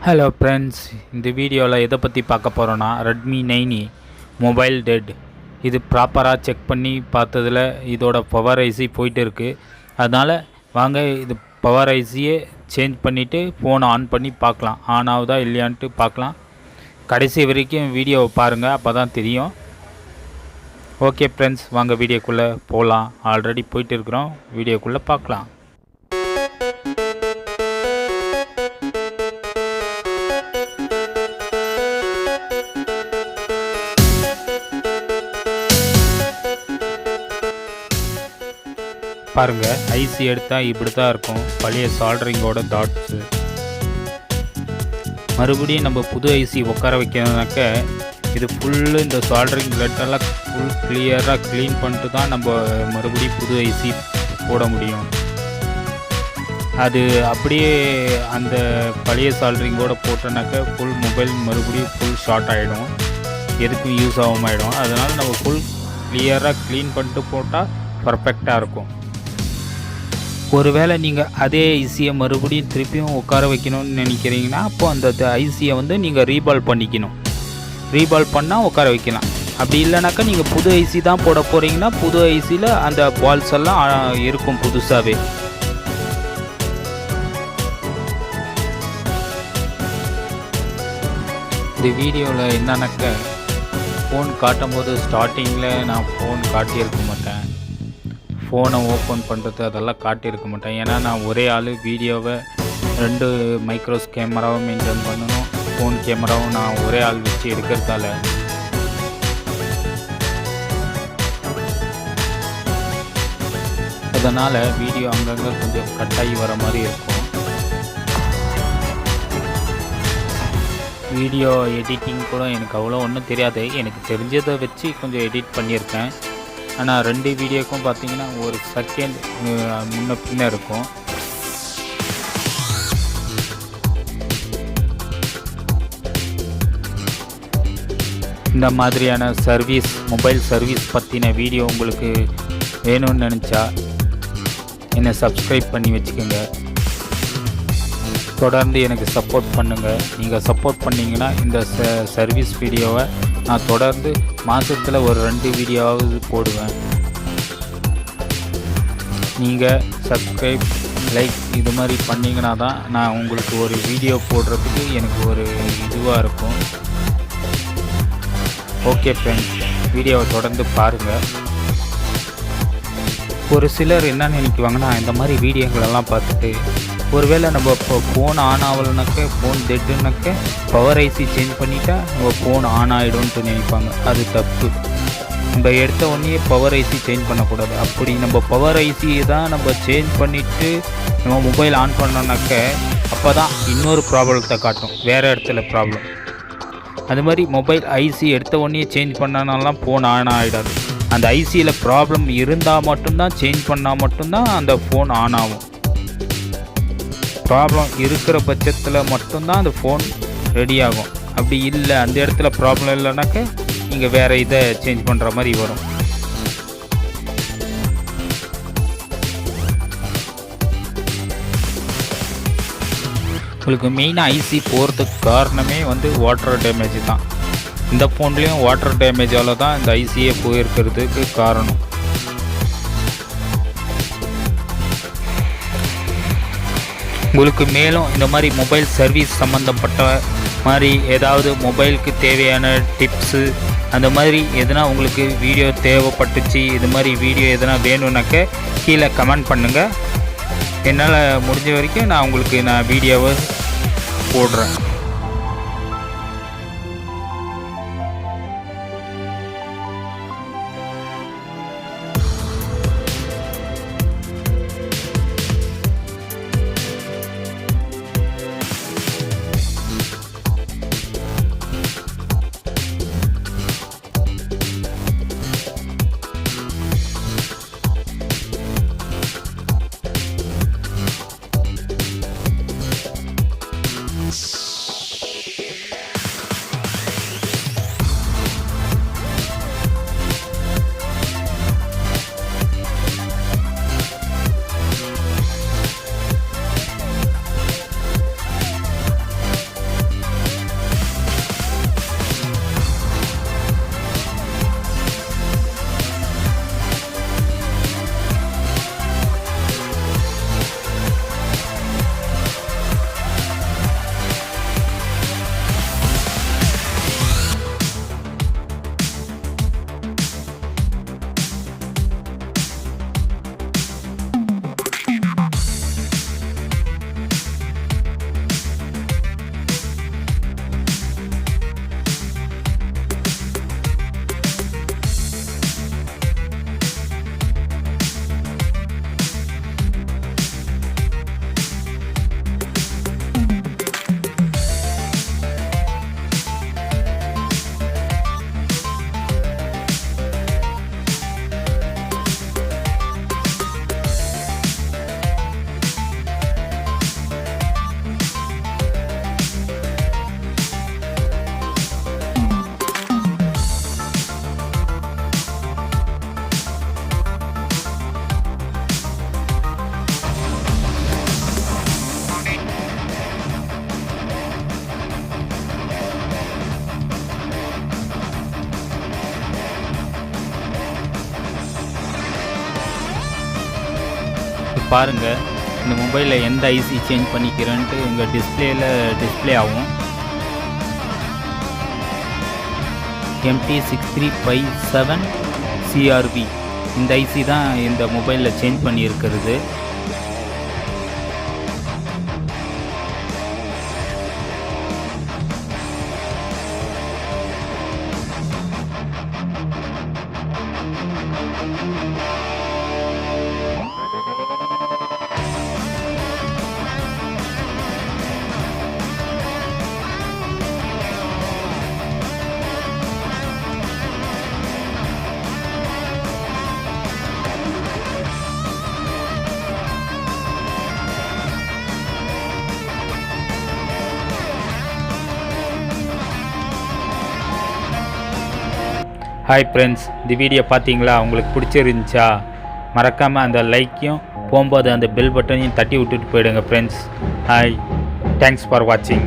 Hello friends, இந்த வீடியோவில் எதை பற்றி பார்க்க போகிறோன்னா ரெட்மி 9 மொபைல் டெட். இது ப்ராப்பராக செக் பண்ணி பார்த்ததில் இதோட பவர் ஐசி போயிட்டு இருக்குது. அதனால் வாங்க இது பவர் ஐசியே சேஞ்ச் பண்ணிவிட்டு ஃபோனை ஆன் பண்ணி பார்க்கலாம், ஆன் ஆகுதா இல்லையான்ட்டு பார்க்கலாம். கடைசி வரைக்கும் வீடியோவை பாருங்கள், அப்போ தான் தெரியும். ஓகே ஃப்ரெண்ட்ஸ், வாங்க வீடியோக்குள்ளே போகலாம். ஆல்ரெடி போயிட்டு இருக்கிறோம், வீடியோக்குள்ளே பார்க்கலாம். பாருங்கள், ஐசி எடுத்தால் இப்படி தான் இருக்கும், பழைய சால்ட்ரிங்கோட டாட்ஸு. மறுபடியும் நம்ம புது ஐசி உட்கார வைக்கணுனாக்க இது ஃபுல்லு இந்த சால்ட்ரிங் பிளட்டெல்லாம் ஃபுல் கிளியராக க்ளீன் பண்ணிட்டு தான் நம்ம மறுபடியும் புது ஐசி போட முடியும். அது அப்படியே அந்த பழைய சால்ட்ரிங்கோடு போட்டோனாக்க ஃபுல் மொபைல் மறுபடியும் ஃபுல் ஷார்ட் ஆகிடும், எதுக்கும் யூஸ் ஆகாமல். அதனால் நம்ம ஃபுல் கிளியராக க்ளீன் பண்ணிட்டு போட்டால் பர்ஃபெக்டாக இருக்கும். ஒருவேளை நீங்கள் அதே ஐசியை மறுபடியும் திருப்பியும் உட்கார வைக்கணும்னு நினைக்கிறீங்கன்னா அப்போ அந்த ஐசியை நீங்கள் ரீபால் பண்ணிக்கணும். ரீபால் பண்ணால் உட்கார வைக்கலாம். அப்படி இல்லைனாக்கா நீங்கள் புது ஐசி தான் போட போகிறீங்கன்னா புது ஐசியில் அந்த பால்ஸ் எல்லாம் இருக்கும் புதுசாகவே. இந்த வீடியோவில் என்னன்னாக்க ஃபோன் காட்டும் போது ஸ்டார்டிங்கில் நான் ஃபோன் காட்டியிருக்க மாட்டேன், ஃபோனை ஓப்பன் பண்ணுறது அதெல்லாம் காட்டியிருக்க மாட்டேன். ஏன்னா நான் ஒரே ஆள் வீடியோவை 2 மைக்ரோஸ் கேமராவும் மெயின்டைன் பண்ணணும், ஃபோன் கேமராவும் நான் ஒரே ஆள் வச்சு எடுக்கிறதால அதனால் வீடியோ அங்கங்கே கொஞ்சம் கட்டாகி வர மாதிரி இருக்கும். வீடியோ எடிட்டிங் கூட எனக்கு அவ்வளோ ஒன்றும் தெரியாது, எனக்கு தெரிஞ்சதை வச்சு கொஞ்சம் எடிட் பண்ணியிருக்கேன். ஆனால் 2 வீடியோக்கும் பார்த்தீங்கன்னா ஒரு செகண்ட் முன்ன பின்ன இருக்கும். இந்த மாதிரியான சர்வீஸ், மொபைல் சர்வீஸ் பற்றின வீடியோ உங்களுக்கு வேணும்னு நினச்சா என்னை சப்ஸ்கிரைப் பண்ணி வச்சுக்கோங்க. தொடர்ந்து எனக்கு சப்போர்ட் பண்ணுங்கள். நீங்கள் சப்போர்ட் பண்ணிங்கன்னா இந்த சர்வீஸ் வீடியோவை நான் தொடர்ந்து மாதத்தில் ஒரு 2 வீடியோவாவது போடுவேன். நீங்கள் சப்ஸ்கிரைப், லைக் இது மாதிரி பண்ணிங்கன்னா தான் நான் உங்களுக்கு ஒரு வீடியோ போடுறதுக்கு எனக்கு ஒரு இதுவாக இருக்கும். ஓகே ஃப்ரெண்ட்ஸ், வீடியோவை தொடர்ந்து பாருங்கள். ஒரு சிலர் என்ன நினைக்குவாங்கன்னா, இந்த மாதிரி வீடியோங்களெல்லாம் பார்த்துட்டு ஒருவேளை நம்ம இப்போ ஃபோன் ஆன் ஆகலைனாக்க, ஃபோன் டெட்டுனாக்க பவர் ஐசி சேஞ்ச் பண்ணிட்டா நம்ம ஃபோன் ஆன் ஆகிடும்ன்ட்டு நினைப்பாங்க. அது தப்பு. நம்ம எடுத்த உடனே பவர் ஐசி சேஞ்ச் பண்ணக்கூடாது. அப்படி நம்ம பவர் ஐசியை தான் நம்ம சேஞ்ச் பண்ணிவிட்டு நம்ம மொபைல் ஆன் பண்ணோன்னாக்க அப்போ தான் இன்னொரு ப்ராப்ளத்தை காட்டும், வேறு இடத்துல ப்ராப்ளம். அது மாதிரி மொபைல் ஐசி எடுத்த உடனே சேஞ்ச் பண்ணனாலாம் ஃபோன் ஆன் ஆகிடாது. அந்த ஐசியில் ப்ராப்ளம் இருந்தால் மட்டும்தான், சேஞ்ச் பண்ணால் மட்டும்தான் அந்த ஃபோன் ஆன் ஆகும். ப்ராப்ளம் இருக்கிற பட்சத்தில் மட்டும்தான் அந்த ஃபோன் ரெடி ஆகும். அப்படி இல்லை, அந்த இடத்துல ப்ராப்ளம் இல்லைனாக்க நீங்கள் வேறு இதை சேஞ்ச் பண்ணுற மாதிரி வரும். உங்களுக்கு மெயினாக ஐசி போகிறதுக்கு காரணமே வாட்டர் டேமேஜ் தான். இந்த ஃபோன்லேயும் வாட்டர் டேமேஜால் தான் இந்த ஐசியே போயிருக்கிறதுக்கு காரணம். உங்களுக்கு மேலும் இந்த மாதிரி மொபைல் சர்வீஸ் சம்மந்தப்பட்ட மாதிரி ஏதாவது மொபைலுக்கு தேவையான டிப்ஸு அந்த மாதிரி எதனா உங்களுக்கு வீடியோ தேவைப்பட்டுச்சு, இது மாதிரி வீடியோ எதனா வேணும்னாக்க கீழே கமெண்ட் பண்ணுங்கள். என்னால் முடிஞ்ச வரைக்கும் நான் வீடியோவை போடுறேன். பாருங்கள், இந்த மொபைலில் எந்த ஐசி சேஞ்ச் பண்ணிக்கிறேன்ட்டு இங்கே டிஸ்பிளே ஆகும். MT6357 CRV இந்த ஐசி தான் இந்த மொபைலில் சேஞ்ச் பண்ணியிருக்கிறது. ஹாய் ஃப்ரெண்ட்ஸ், இந்த வீடியோ பார்த்தீங்களா? உங்களுக்கு பிடிச்சிருந்துச்சா? மறக்காமல் அந்த லைக்கையும் போகும்போது அந்த பெல் பட்டனையும் தட்டி விட்டுட்டு போயிடுங்க ஃப்ரெண்ட்ஸ். ஹாய், தேங்க்ஸ் ஃபார் வாட்சிங்.